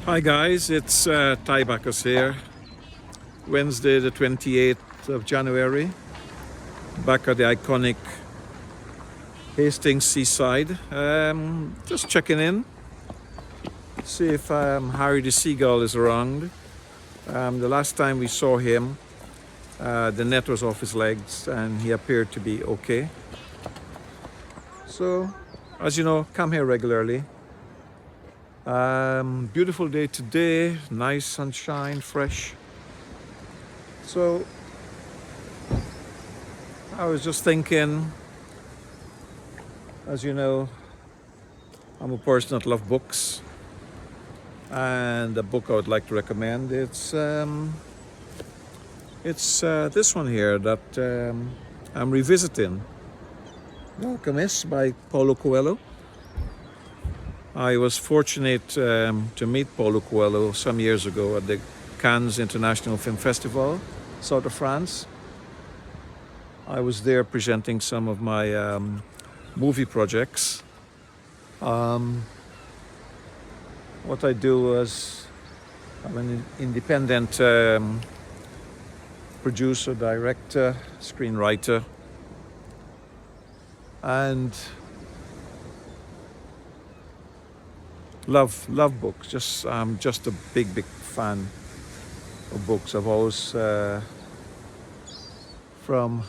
Hi guys, it's Ty Bacchus here. Wednesday the 28th of January, back at the iconic Hastings seaside. Just checking in, see if Harry the Seagull is around. The last time we saw him, the net was off his legs and he appeared to be okay. So, as you know, come here regularly. Beautiful day today, nice sunshine, fresh. So I was just thinking, as you know, I'm a person that loves books, and the book I would like to recommend, it's this one here that I'm revisiting, The Alchemist by Paulo Coelho. I was fortunate to meet Paulo Coelho some years ago at the Cannes International Film Festival, south of France. I was there presenting some of my movie projects. What I do is I'm an independent producer, director, screenwriter, and love books. I'm just a big fan of books. I've always, from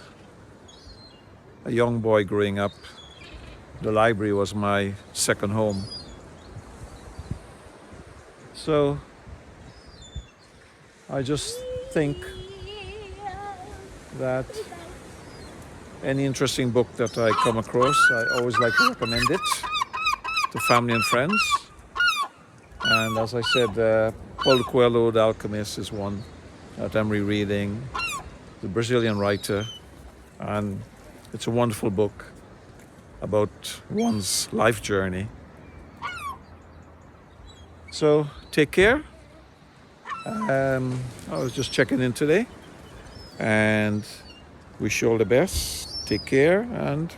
a young boy growing up, the library was my second home. So I just think that any interesting book that I come across, I always like to recommend it to family and friends. And as I said, Paulo Coelho, The Alchemist, is one that I'm rereading, the Brazilian writer, and it's a wonderful book about one's life journey. So take care. I was just checking in today, and wish you all the best. Take care, and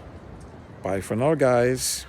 bye for now, guys.